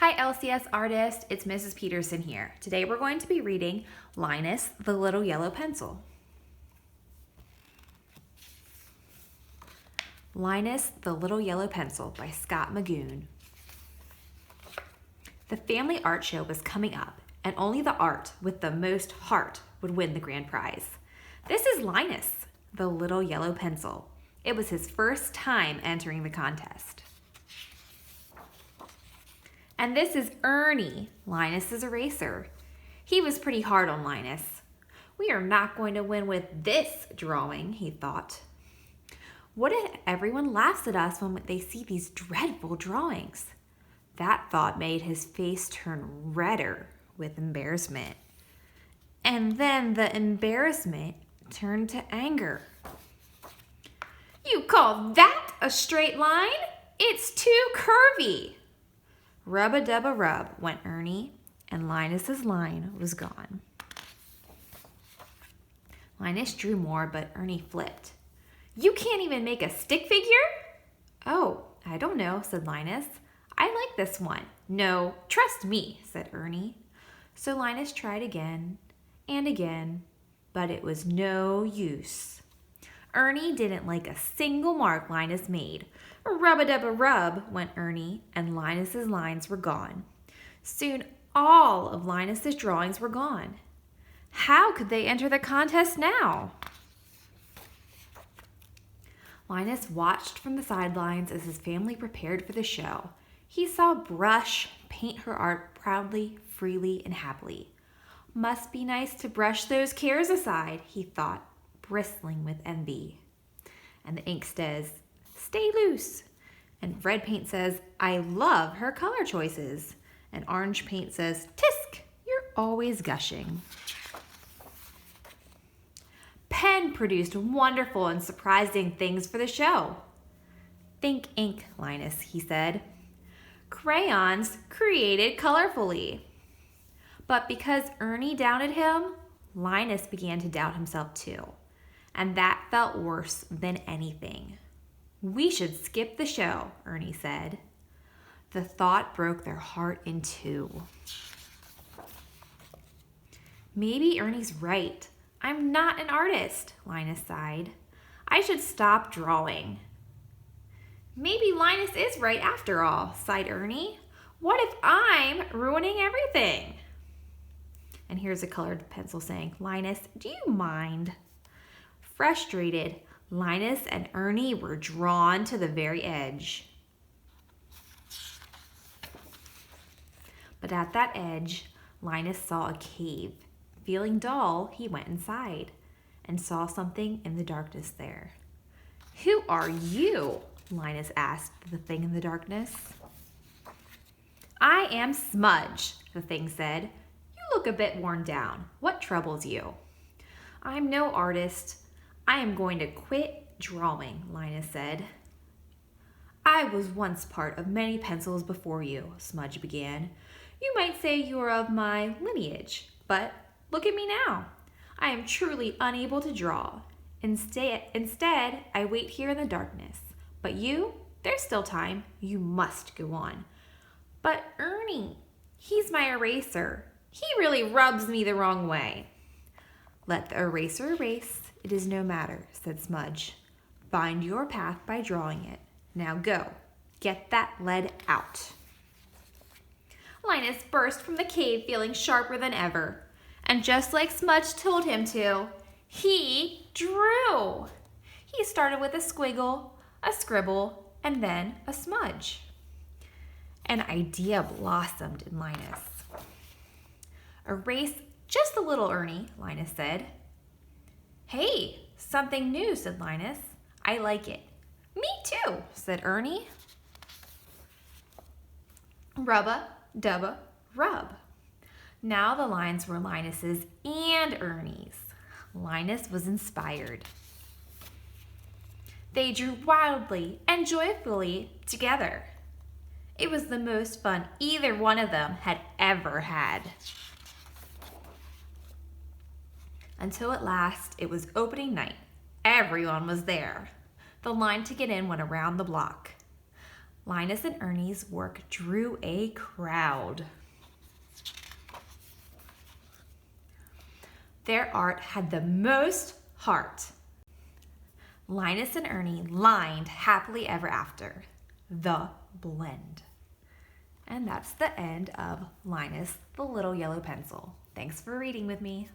Hi LCS artist, it's Mrs. Peterson here. Today we're going to be reading Linus, the Little Yellow Pencil. Linus, the Little Yellow Pencil by Scott Magoon. The family art show was coming up, and only the art with the most heart would win the grand prize. This is Linus, the Little Yellow Pencil. It was his first time entering the contest. And this is Ernie, Linus's eraser. He was pretty hard on Linus. We are not going to win with this drawing, he thought. What if everyone laughs at us when they see these dreadful drawings? That thought made his face turn redder with embarrassment. And then the embarrassment turned to anger. You call that a straight line? It's too curvy. Rub-a-dub-a-rub went Ernie, and Linus's line was gone. Linus drew more, but Ernie flipped. You can't even make a stick figure? Oh, I don't know, said Linus. I like this one. No, trust me, said Ernie. So Linus tried again and again, but it was no use. Ernie didn't like a single mark Linus made. Rub-a-dub-a-rub went Ernie, and Linus's lines were gone. Soon all of Linus's drawings were gone. How could they enter the contest now? Linus watched from the sidelines as his family prepared for the show. He saw Brush paint her art proudly, freely, and happily. Must be nice to brush those cares aside, he thought, bristling with envy. And the ink says, stay loose. And red paint says, I love her color choices. And orange paint says, tisk, you're always gushing. Pen produced wonderful and surprising things for the show. Think ink, Linus, he said. Crayons created colorfully. But because Ernie doubted him, Linus began to doubt himself too. And that felt worse than anything. We should skip the show, Ernie said. The thought broke their heart in two. Maybe Ernie's right. I'm not an artist, Linus sighed. I should stop drawing. Maybe Linus is right after all, sighed Ernie. What if I'm ruining everything? And here's a colored pencil saying, Linus, do you mind? Frustrated, Linus and Ernie were drawn to the very edge. But at that edge, Linus saw a cave. Feeling dull, he went inside and saw something in the darkness there. Who are you? Linus asked the thing in the darkness. I am Smudge, the thing said. You look a bit worn down. What troubles you? I'm no artist. I am going to quit drawing, Linus said. I was once part of many pencils before you, Smudge began. You might say you are of my lineage, but look at me now. I am truly unable to draw. Instead, I wait here in the darkness. But you, there's still time. You must go on. But Ernie, he's my eraser. He really rubs me the wrong way. Let the eraser erase. It is no matter, said Smudge. Find your path by drawing it. Now go. Get that lead out. Linus burst from the cave feeling sharper than ever. And just like Smudge told him to, he drew. He started with a squiggle, a scribble, and then a smudge. An idea blossomed in Linus. Erase just a little, Ernie, Linus said. Hey, something new, said Linus. I like it. Me too, said Ernie. Rub-a-dub-a-rub. Now the lines were Linus's and Ernie's. Linus was inspired. They drew wildly and joyfully together. It was the most fun either one of them had ever had. Until at last it was opening night. Everyone was there. The line to get in went around the block. Linus and Ernie's work drew a crowd. Their art had the most heart. Linus and Ernie lined happily ever after. The Blend. And that's the end of Linus the Little Yellow Pencil. Thanks for reading with me.